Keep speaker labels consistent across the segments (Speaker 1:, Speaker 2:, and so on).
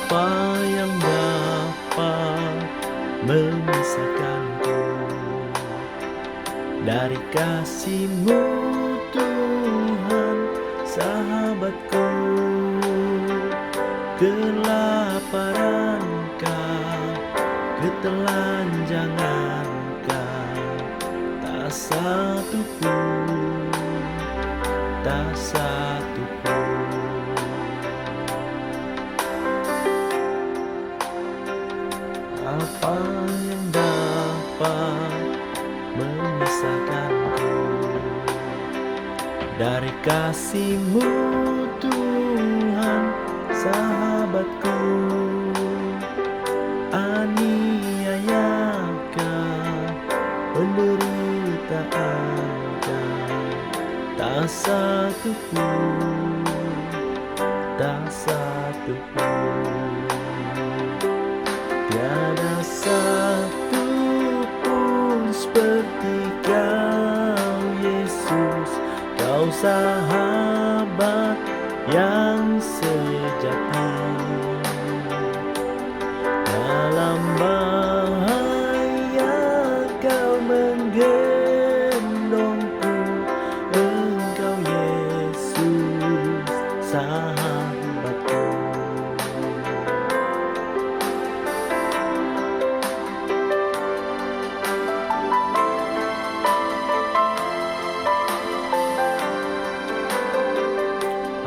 Speaker 1: Apa yang dapat memisahkanku dari kasih-Mu, Tuhan, sahabatku? Kelaparankah, ketelanjangankah, tak satu pun, tak satu pun. Apa yang dapat memisahkanku dari kasih-Mu, Tuhan, sahabatku? Aniayakah, penderitaankah, tak satu pun, tak satu pun. Tiada satu pun seperti Kau, Yesus. Kau sahabat yang sejati. Dalam bahaya Kau menggendongku. Engkau, Yesus, sahabatku.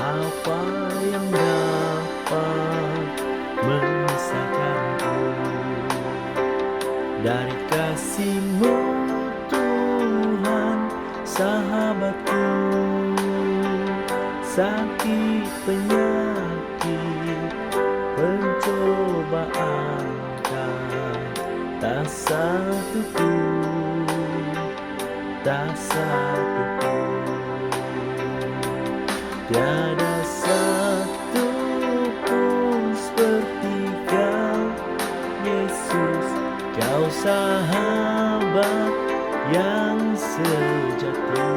Speaker 1: Apa yang dapat memisahkanku dari kasih-Mu, Tuhan, sahabatku? Sakit, penyakit, pencobaankah, tak satu pun, tak satu pun. Tiada satu pun seperti Kau, Yesus. Kau sahabat yang sejati.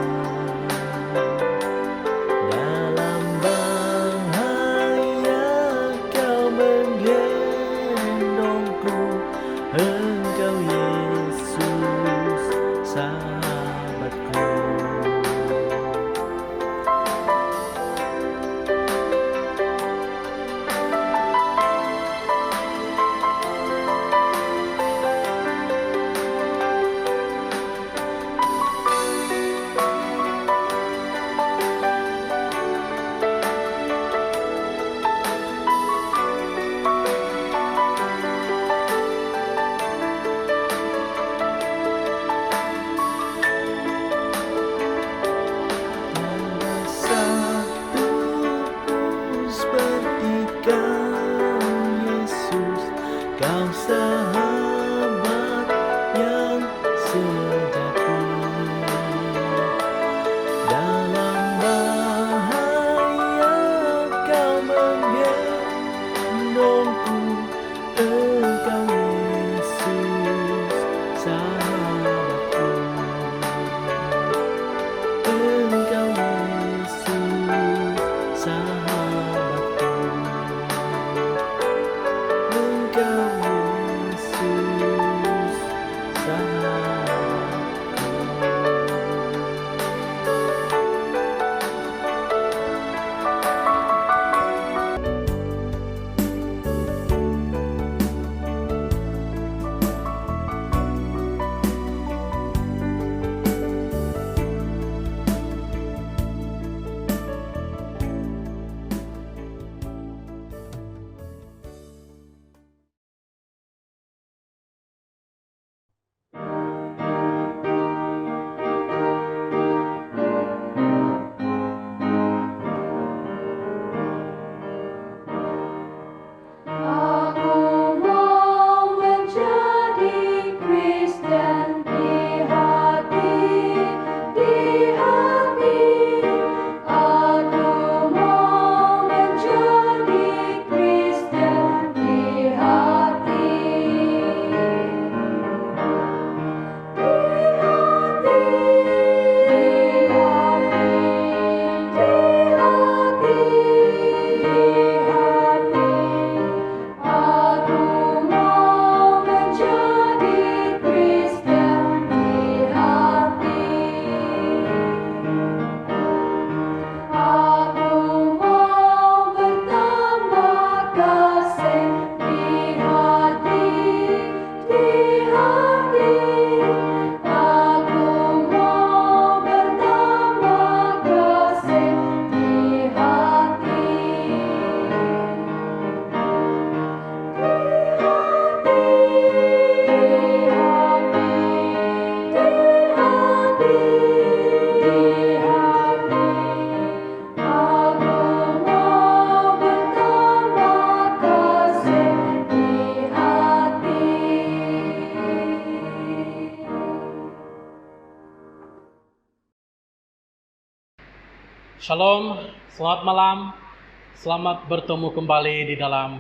Speaker 1: Dalam bahaya Kau menggendongku. Engkau, Yesus, sahabatku.
Speaker 2: Shalom, selamat malam. Selamat bertemu kembali di dalam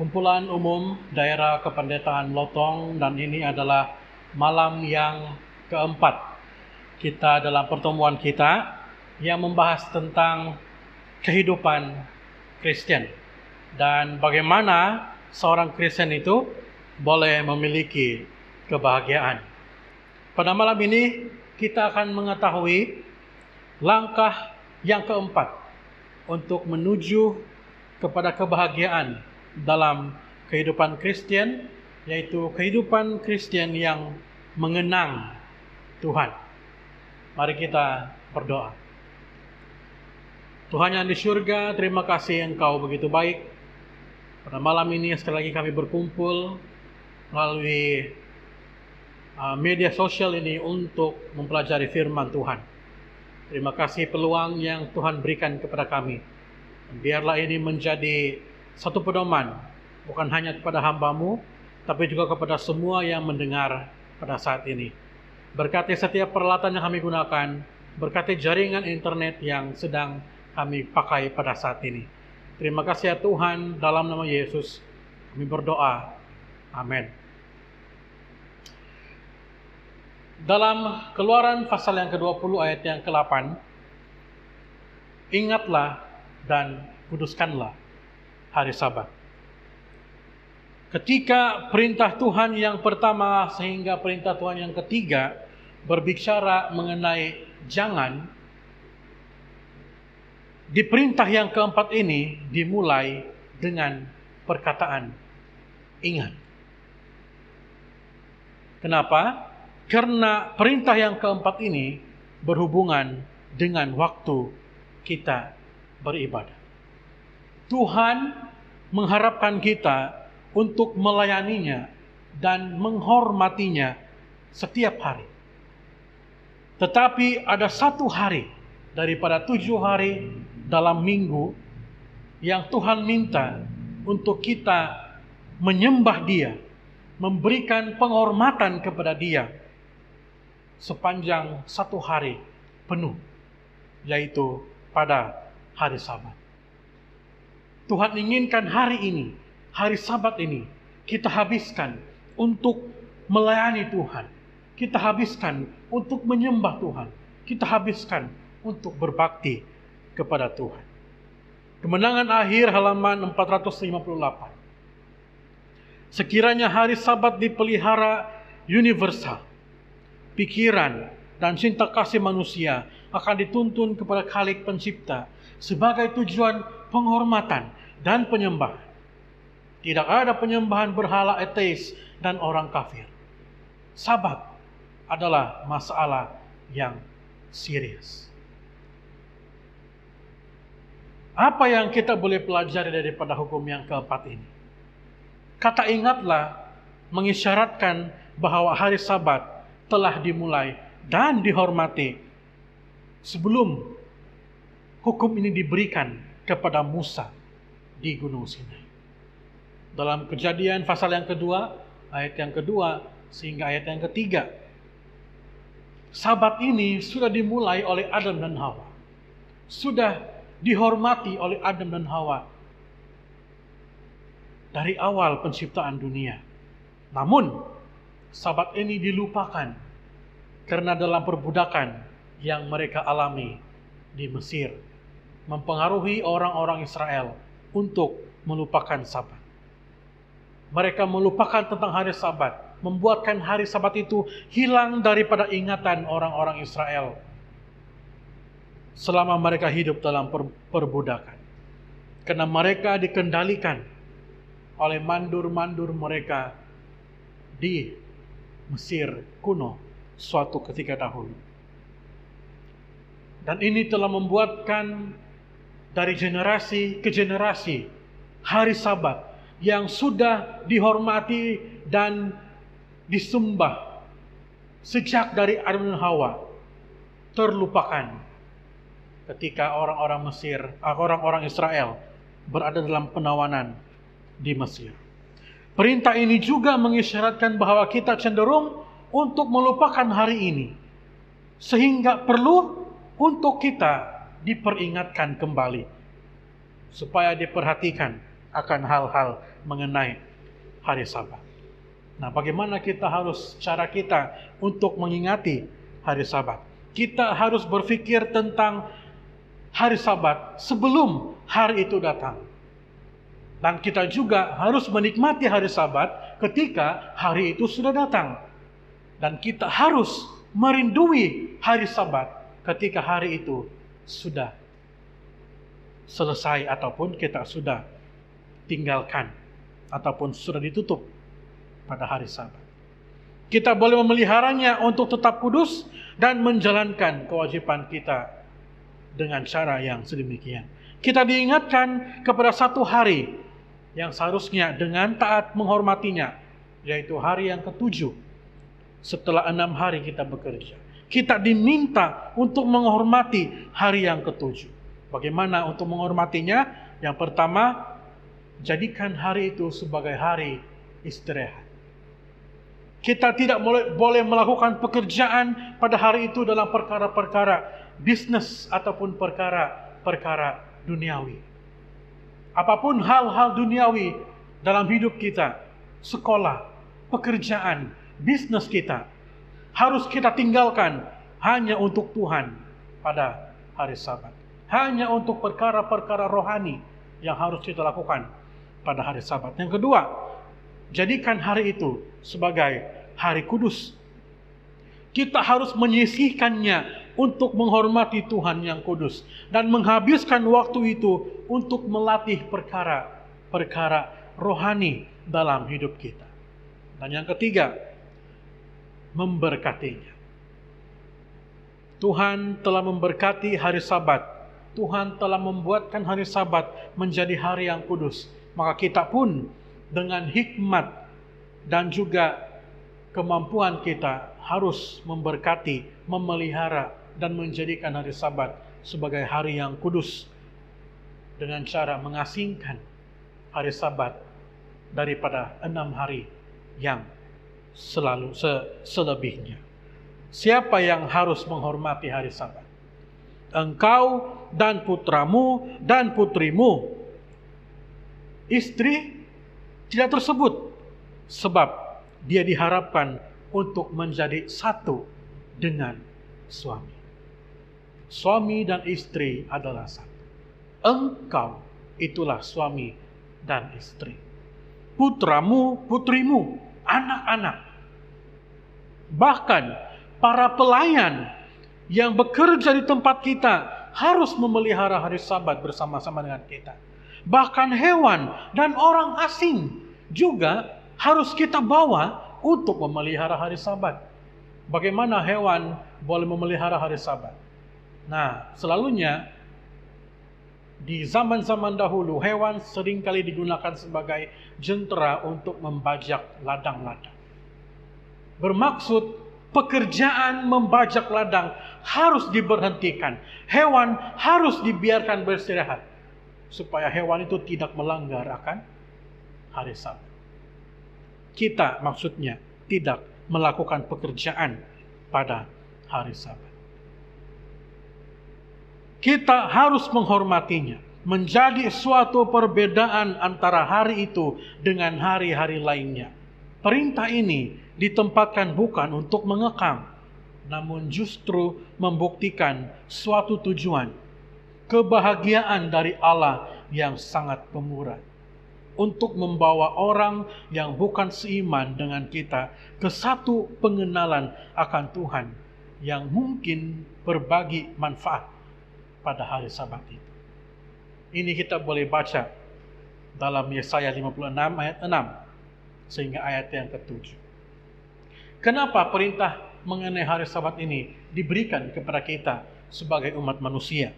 Speaker 2: kumpulan umum daerah Kependetaan Lotong, dan ini adalah malam yang keempat kita dalam pertemuan kita yang membahas tentang kehidupan Kristen dan bagaimana seorang Kristen itu boleh memiliki kebahagiaan. Pada malam ini kita akan mengetahui langkah yang keempat untuk menuju kepada kebahagiaan dalam kehidupan Kristen, yaitu kehidupan Kristen yang mengenang Tuhan. Mari kita berdoa. Tuhan yang di surga, terima kasih Engkau begitu baik. Pada malam ini sekali lagi kami berkumpul melalui media sosial ini untuk mempelajari firman Tuhan. Terima kasih peluang yang Tuhan berikan kepada kami. Biarlah ini menjadi satu pedoman, bukan hanya kepada hamba-Mu, tapi juga kepada semua yang mendengar pada saat ini. Berkati setiap peralatan yang kami gunakan, berkati jaringan internet yang sedang kami pakai pada saat ini. Terima kasih ya Tuhan, dalam nama Yesus kami berdoa. Amin. Dalam Keluaran pasal yang ke-20 ayat yang ke-8, ingatlah dan kuduskanlah hari Sabat. Ketika perintah Tuhan yang pertama sehingga perintah Tuhan yang ketiga berbicara mengenai jangan, di perintah yang keempat ini dimulai dengan perkataan ingat. Kenapa? Karena perintah yang keempat ini berhubungan dengan waktu kita beribadah. Tuhan mengharapkan kita untuk melayaninya dan menghormatinya setiap hari. Tetapi ada satu hari daripada 7 hari dalam minggu yang Tuhan minta untuk kita menyembah Dia, memberikan penghormatan kepada Dia sepanjang 1 hari penuh, yaitu pada hari Sabat. Tuhan inginkan hari ini, hari Sabat ini, kita habiskan untuk melayani Tuhan. Kita habiskan untuk menyembah Tuhan. Kita habiskan untuk berbakti kepada Tuhan. Kemenangan akhir halaman 458. Sekiranya hari Sabat dipelihara universal, pikiran dan cinta kasih manusia akan dituntun kepada Khalik Pencipta sebagai tujuan penghormatan dan penyembahan. Tidak ada penyembahan berhala ateis dan orang kafir. Sabat adalah masalah yang serius. Apa yang kita boleh pelajari daripada hukum yang keempat ini? Kata ingatlah mengisyaratkan bahwa hari Sabat telah dimulai dan dihormati sebelum hukum ini diberikan kepada Musa di Gunung Sinai. Dalam Kejadian pasal yang kedua, ayat yang kedua sehingga ayat yang ketiga, Sabat ini sudah dimulai oleh Adam dan Hawa. Sudah dihormati oleh Adam dan Hawa dari awal penciptaan dunia. Namun Sabat ini dilupakan karena dalam perbudakan yang mereka alami di Mesir mempengaruhi orang-orang Israel untuk melupakan Sabat. Mereka melupakan tentang hari Sabat, membuatkan hari Sabat itu hilang daripada ingatan orang-orang Israel selama mereka hidup dalam perbudakan. Karena mereka dikendalikan oleh mandur-mandur mereka di Mesir kuno suatu ketika dahulu. Dan ini telah membuatkan dari generasi ke generasi hari Sabat yang sudah dihormati dan disembah sejak dari Adam dan Hawa terlupakan ketika orang-orang Mesir, orang-orang Israel berada dalam penawanan di Mesir. Perintah ini juga mengisyaratkan bahwa kita cenderung untuk melupakan hari ini. Sehingga perlu untuk kita diperingatkan kembali supaya diperhatikan akan hal-hal mengenai hari Sabat. Nah, bagaimana cara kita untuk mengingati hari Sabat? Kita harus berpikir tentang hari Sabat sebelum hari itu datang. Dan kita juga harus menikmati hari Sabat ketika hari itu sudah datang. Dan kita harus merindui hari Sabat ketika hari itu sudah selesai ataupun kita sudah tinggalkan ataupun sudah ditutup pada hari Sabat. Kita boleh memeliharanya untuk tetap kudus dan menjalankan kewajiban kita dengan cara yang sedemikian. Kita diingatkan kepada satu hari yang seharusnya dengan taat menghormatinya, yaitu hari yang ketujuh setelah 6 hari kita bekerja. Kita diminta untuk menghormati hari yang ketujuh. Bagaimana untuk menghormatinya? Yang pertama, jadikan hari itu sebagai hari istirahat. Kita tidak boleh melakukan pekerjaan pada hari itu dalam perkara-perkara bisnis ataupun perkara-perkara duniawi. Apapun hal-hal duniawi dalam hidup kita, sekolah, pekerjaan, bisnis kita, harus kita tinggalkan hanya untuk Tuhan pada hari Sabat. Hanya untuk perkara-perkara rohani yang harus kita lakukan pada hari Sabat. Yang kedua, jadikan hari itu sebagai hari kudus. Kita harus menyisihkannya untuk menghormati Tuhan yang kudus dan menghabiskan waktu itu untuk melatih perkara-perkara rohani dalam hidup kita. Dan yang ketiga, memberkatinya. Tuhan telah memberkati hari Sabat. Tuhan telah membuatkan hari Sabat menjadi hari yang kudus. Maka kita pun dengan hikmat dan juga kemampuan kita harus memberkati, memelihara, dan menjadikan hari Sabat sebagai hari yang kudus dengan cara mengasingkan hari Sabat daripada 6 hari yang selebihnya. Siapa yang harus menghormati hari Sabat? Engkau dan putramu dan putrimu. Istri tidak tersebut, sebab dia diharapkan untuk menjadi satu dengan suami. Suami dan istri adalah satu. Engkau itulah suami dan istri. Putramu, putrimu, anak-anak. Bahkan para pelayan yang bekerja di tempat kita harus memelihara hari Sabat bersama-sama dengan kita. Bahkan hewan dan orang asing juga harus kita bawa untuk memelihara hari Sabat. Bagaimana hewan boleh memelihara hari Sabat? Nah, selalunya di zaman-zaman dahulu hewan seringkali digunakan sebagai jentera untuk membajak ladang-ladang. Bermaksud pekerjaan membajak ladang harus diberhentikan. Hewan harus dibiarkan beristirahat supaya hewan itu tidak melanggar akan hari Sabat. Kita maksudnya tidak melakukan pekerjaan pada hari Sabat. Kita harus menghormatinya, menjadi suatu perbedaan antara hari itu dengan hari-hari lainnya. Perintah ini ditempatkan bukan untuk mengekang, namun justru membuktikan suatu tujuan, kebahagiaan dari Allah yang sangat pemurah, untuk membawa orang yang bukan seiman dengan kita ke satu pengenalan akan Tuhan yang mungkin berbagi manfaat pada hari Sabat itu. Ini kita boleh baca dalam Yesaya 56 ayat 6 sehingga ayat yang ke-7. Kenapa perintah mengenai hari Sabat ini diberikan kepada kita sebagai umat manusia?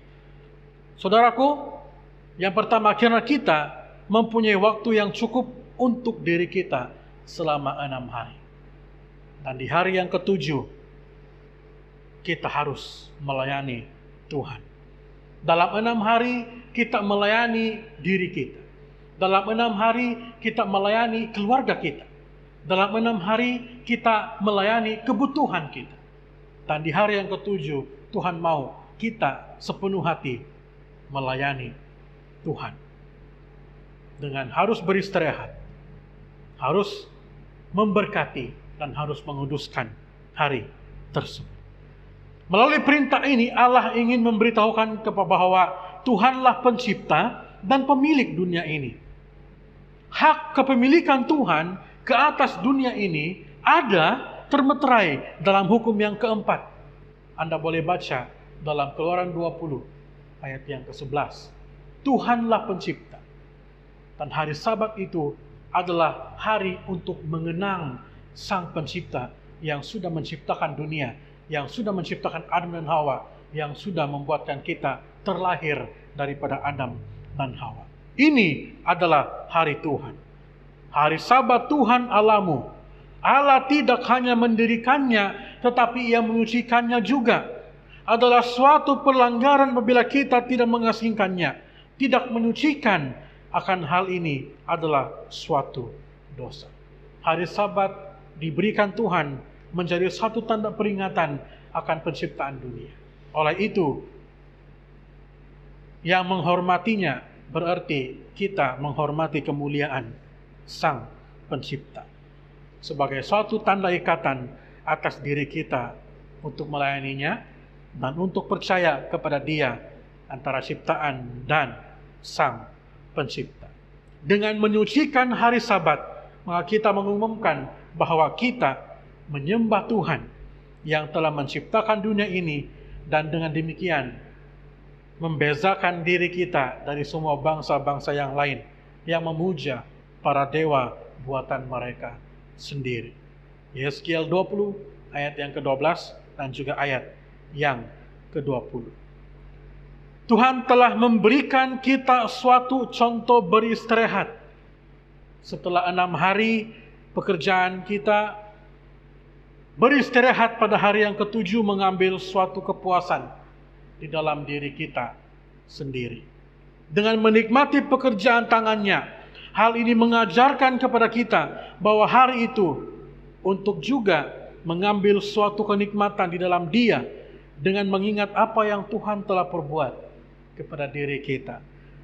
Speaker 2: Saudaraku, yang pertama, karena kita mempunyai waktu yang cukup untuk diri kita selama 6 hari. Dan di hari yang ke-7, kita harus melayani Tuhan. Dalam 6 hari, kita melayani diri kita. Dalam 6 hari, kita melayani keluarga kita. Dalam 6 hari, kita melayani kebutuhan kita. Dan di hari yang ke-7, Tuhan mau kita sepenuh hati melayani Tuhan. Dengan harus beristirahat, harus memberkati, dan harus menguduskan hari tersebut. Melalui perintah ini Allah ingin memberitahukan bahwa Tuhanlah pencipta dan pemilik dunia ini. Hak kepemilikan Tuhan ke atas dunia ini ada termeterai dalam hukum yang keempat. Anda boleh baca dalam Keluaran 20 ayat yang ke-11. Tuhanlah pencipta. Dan hari Sabat itu adalah hari untuk mengenang Sang Pencipta yang sudah menciptakan dunia, yang sudah menciptakan Adam dan Hawa, yang sudah membuatkan kita terlahir daripada Adam dan Hawa. Ini adalah hari Tuhan. Hari Sabat Tuhan Allahmu. Allah tidak hanya mendirikannya, tetapi Ia menyucikannya juga. Adalah suatu pelanggaran apabila kita tidak mengasingkannya, tidak menyucikan. Akan hal ini adalah suatu dosa. Hari Sabat diberikan Tuhan menjadi satu tanda peringatan akan penciptaan dunia. Oleh itu, yang menghormatinya berarti kita menghormati kemuliaan Sang Pencipta. Sebagai suatu tanda ikatan atas diri kita untuk melayaninya dan untuk percaya kepada Dia antara ciptaan dan Sang Pencipta. Dengan menyucikan hari Sabat, maka kita mengumumkan bahwa kita menyembah Tuhan yang telah menciptakan dunia ini, dan dengan demikian membezakan diri kita dari semua bangsa-bangsa yang lain yang memuja para dewa buatan mereka sendiri. Yeskiel 20 ayat yang ke-12 dan juga ayat yang ke-20. Tuhan telah memberikan kita suatu contoh beristirahat. Setelah 6 hari pekerjaan kita, beristirahat pada hari yang ke-7 mengambil suatu kepuasan di dalam diri kita sendiri. Dengan menikmati pekerjaan tangannya, hal ini mengajarkan kepada kita bahwa hari itu untuk juga mengambil suatu kenikmatan di dalam Dia dengan mengingat apa yang Tuhan telah perbuat kepada diri kita,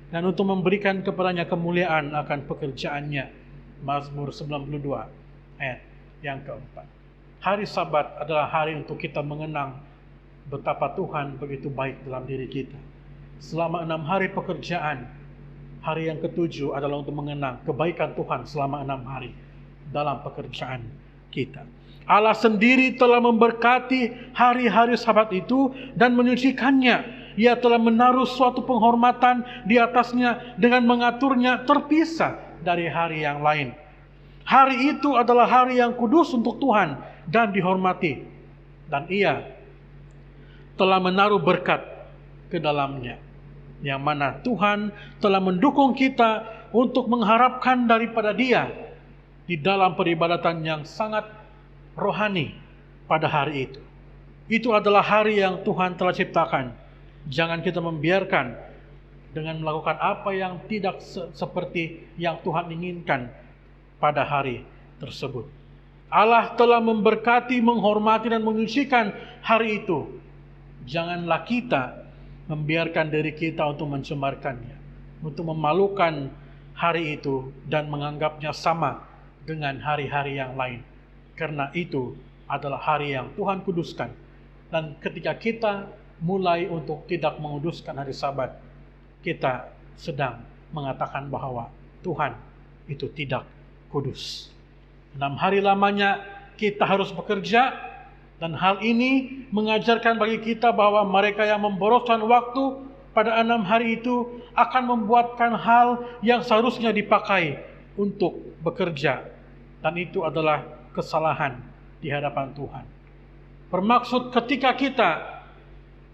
Speaker 2: dan untuk memberikan kepadanya kemuliaan akan pekerjaannya. Mazmur 92 ayat yang keempat. Hari Sabat adalah hari untuk kita mengenang betapa Tuhan begitu baik dalam diri kita. Selama 6 hari pekerjaan, hari yang ke-7 adalah untuk mengenang kebaikan Tuhan selama 6 hari dalam pekerjaan kita. Allah sendiri telah memberkati hari-hari Sabat itu dan menyucikannya. Ia telah menaruh suatu penghormatan di atasnya dengan mengaturnya terpisah dari hari yang lain. Hari itu adalah hari yang kudus untuk Tuhan dan dihormati. Dan Ia telah menaruh berkat ke dalamnya, yang mana Tuhan telah mendukung kita untuk mengharapkan daripada Dia di dalam peribadatan yang sangat rohani pada hari itu. Itu adalah hari yang Tuhan telah ciptakan. Jangan kita membiarkan dengan melakukan apa yang tidak seperti yang Tuhan inginkan pada hari tersebut. Allah telah memberkati, menghormati, dan menyucikan hari itu. Janganlah kita membiarkan diri kita untuk mencemarkannya, untuk memalukan hari itu dan menganggapnya sama dengan hari-hari yang lain. Karena itu adalah hari yang Tuhan kuduskan. Dan ketika kita mulai untuk tidak menguduskan hari Sabat, kita sedang mengatakan bahwa Tuhan itu tidak kudus. 6 hari lamanya kita harus bekerja, dan hal ini mengajarkan bagi kita bahwa mereka yang memboroskan waktu pada 6 hari itu akan membuatkan hal yang seharusnya dipakai untuk bekerja, dan itu adalah kesalahan di hadapan Tuhan. Bermaksud ketika kita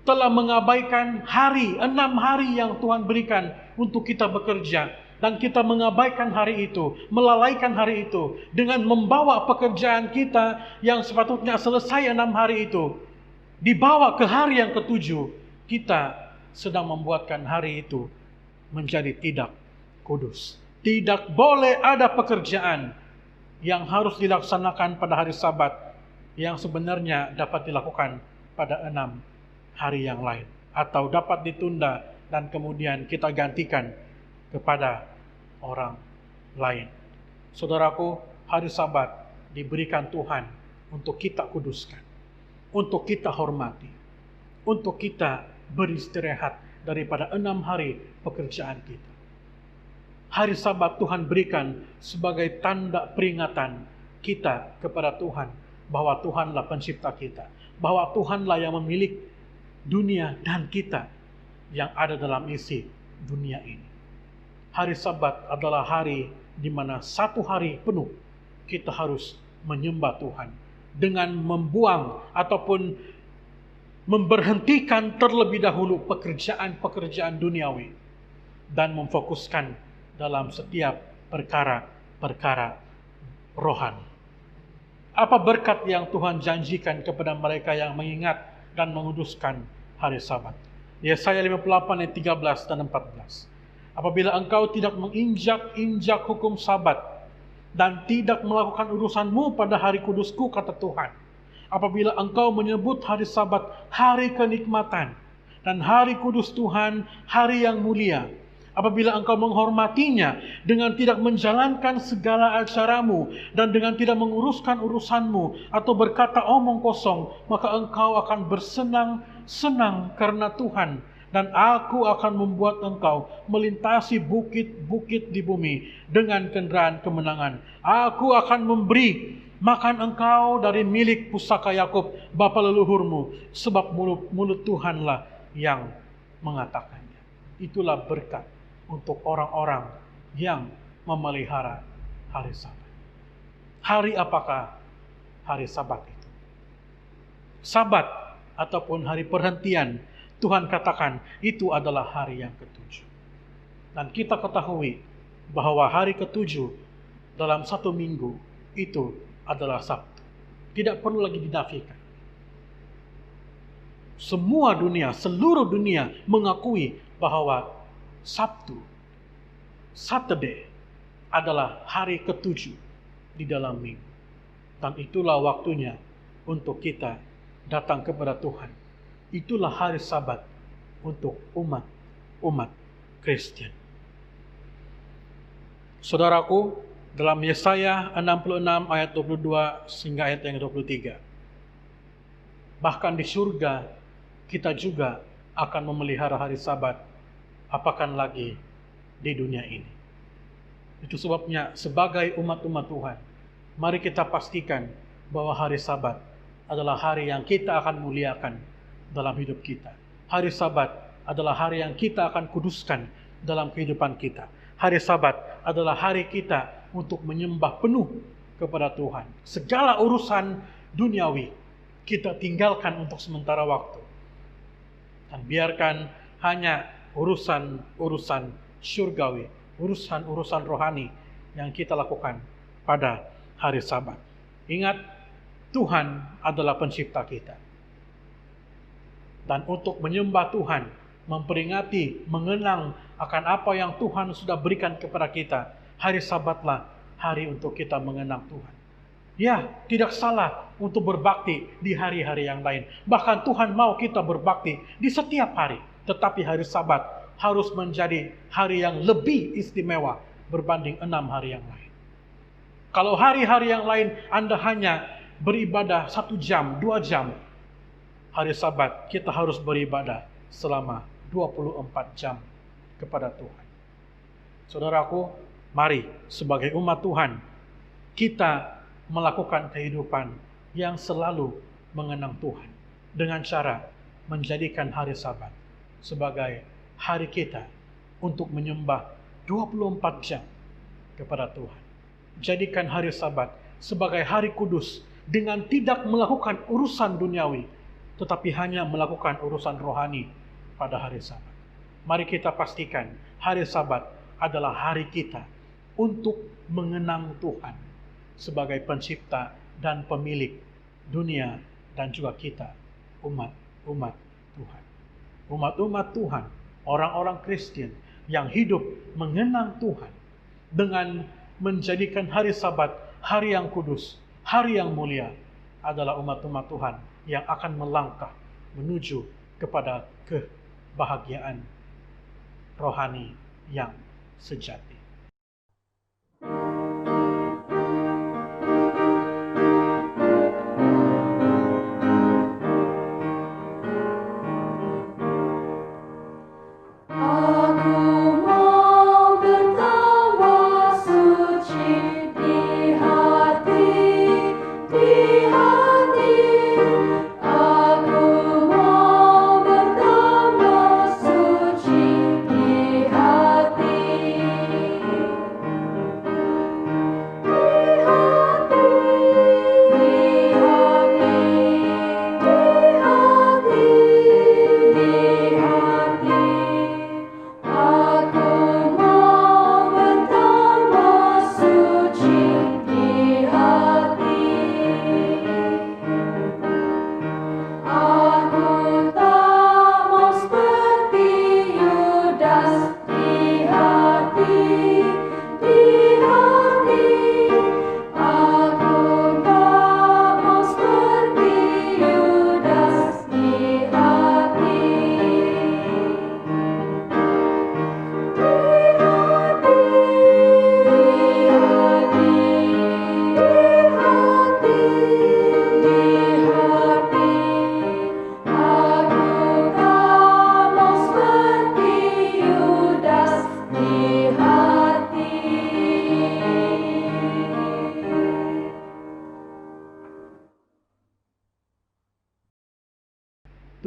Speaker 2: telah mengabaikan 6 hari yang Tuhan berikan untuk kita bekerja, dan kita mengabaikan hari itu, melalaikan hari itu dengan membawa pekerjaan kita yang sepatutnya selesai 6 hari itu dibawa ke hari yang ke-7, kita sedang membuatkan hari itu menjadi tidak kudus. Tidak boleh ada pekerjaan yang harus dilaksanakan pada hari Sabat yang sebenarnya dapat dilakukan pada 6 hari yang lain. atau dapat ditunda dan kemudian kita gantikan kepada orang lain. Saudaraku, hari Sabat diberikan Tuhan untuk kita kuduskan, untuk kita hormati, untuk kita beristirahat daripada 6 hari pekerjaan kita. Hari Sabat Tuhan berikan sebagai tanda peringatan kita kepada Tuhan, bahwa Tuhanlah pencipta kita, bahwa Tuhanlah yang memiliki dunia dan kita yang ada dalam isi dunia ini. Hari Sabat adalah hari di mana 1 hari penuh kita harus menyembah Tuhan dengan membuang ataupun memberhentikan terlebih dahulu pekerjaan-pekerjaan duniawi dan memfokuskan dalam setiap perkara-perkara rohani. Apa berkat yang Tuhan janjikan kepada mereka yang mengingat dan menguduskan hari Sabat? Yesaya 58 ayat 13 dan 14. Apabila engkau tidak menginjak-injak hukum Sabat dan tidak melakukan urusanmu pada hari kudusku, kata Tuhan. Apabila engkau menyebut hari Sabat hari kenikmatan dan hari kudus Tuhan hari yang mulia, apabila engkau menghormatinya dengan tidak menjalankan segala acaramu dan dengan tidak menguruskan urusanmu atau berkata omong kosong, maka engkau akan bersenang-senang karena Tuhan, dan aku akan membuat engkau melintasi bukit-bukit di bumi dengan kendaraan kemenangan. Aku akan memberi makan engkau dari milik pusaka Yakub bapa leluhurmu, sebab mulut Tuhanlah yang mengatakannya. Itulah berkat untuk orang-orang yang memelihara hari Sabat. Hari apakah hari Sabat itu? Sabat ataupun hari perhentian, Tuhan katakan itu adalah hari yang ke-7. Dan kita ketahui bahwa hari ke-7 dalam 1 minggu itu adalah Sabtu. Tidak perlu lagi dinafikan. Semua dunia, seluruh dunia mengakui bahwa Sabtu, Saturday, adalah hari ke-7 di dalam minggu. Dan itulah waktunya untuk kita datang kepada Tuhan. Itulah hari Sabat untuk umat Kristen. Saudaraku, dalam Yesaya 66 ayat 22 hingga ayat yang 23. Bahkan di surga kita juga akan memelihara hari Sabat, apakan lagi di dunia ini. Itu sebabnya sebagai umat-umat Tuhan, mari kita pastikan bahwa hari Sabat adalah hari yang kita akan muliakan dalam hidup kita. Hari Sabat adalah hari yang kita akan kuduskan dalam kehidupan kita. Hari Sabat adalah hari kita untuk menyembah penuh kepada Tuhan. Segala urusan duniawi kita tinggalkan untuk sementara waktu. Dan biarkan hanya urusan-urusan syurgawi, urusan-urusan rohani yang kita lakukan pada hari Sabat. Ingat, Tuhan adalah pencipta kita. Dan untuk menyembah Tuhan, memperingati, mengenang akan apa yang Tuhan sudah berikan kepada kita, hari Sabatlah hari untuk kita mengenang Tuhan. Ya, tidak salah untuk berbakti di hari-hari yang lain. Bahkan Tuhan mau kita berbakti di setiap hari. Tetapi hari Sabat harus menjadi hari yang lebih istimewa berbanding 6 hari yang lain. Kalau hari-hari yang lain Anda hanya beribadah 1 jam, 2 jam, hari Sabat kita harus beribadah selama 24 jam kepada Tuhan. Saudaraku, mari sebagai umat Tuhan kita melakukan kehidupan yang selalu mengenang Tuhan dengan cara menjadikan hari Sabat sebagai hari kita untuk menyembah 24 jam kepada Tuhan. Jadikan hari Sabat sebagai hari kudus dengan tidak melakukan urusan duniawi, tetapi hanya melakukan urusan rohani pada hari Sabat. Mari kita pastikan hari Sabat adalah hari kita untuk mengenang Tuhan sebagai pencipta dan pemilik dunia dan juga kita, umat-umat Tuhan. Umat-umat Tuhan, orang-orang Kristen yang hidup mengenang Tuhan dengan menjadikan hari Sabat hari yang kudus, hari yang mulia, adalah umat-umat Tuhan yang akan melangkah menuju kepada kebahagiaan rohani yang sejati.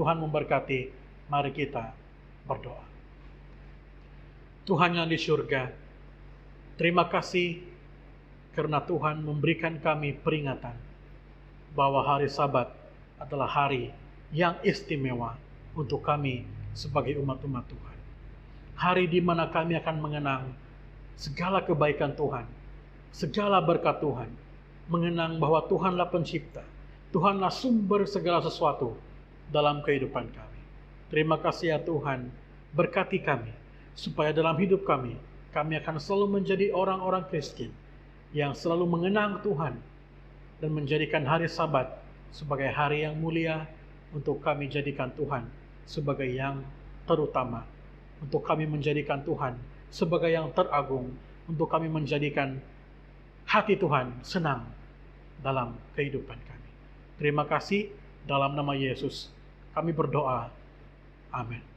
Speaker 2: Tuhan memberkati. Mari kita berdoa. Tuhan yang di surga, terima kasih karena Tuhan memberikan kami peringatan bahwa hari Sabat adalah hari yang istimewa untuk kami sebagai umat-umat Tuhan. Hari di mana kami akan mengenang segala kebaikan Tuhan, segala berkat Tuhan, mengenang bahwa Tuhanlah pencipta, Tuhanlah sumber segala sesuatu dalam kehidupan kami. Terima kasih ya Tuhan, berkati kami, supaya dalam hidup kami akan selalu menjadi orang-orang Kristen yang selalu mengenang Tuhan dan menjadikan hari Sabat sebagai hari yang mulia untuk kami jadikan Tuhan sebagai yang terutama, untuk kami menjadikan Tuhan sebagai yang teragung, untuk kami menjadikan hati Tuhan senang dalam kehidupan kami. Terima kasih, dalam nama Yesus kami berdoa. Amin.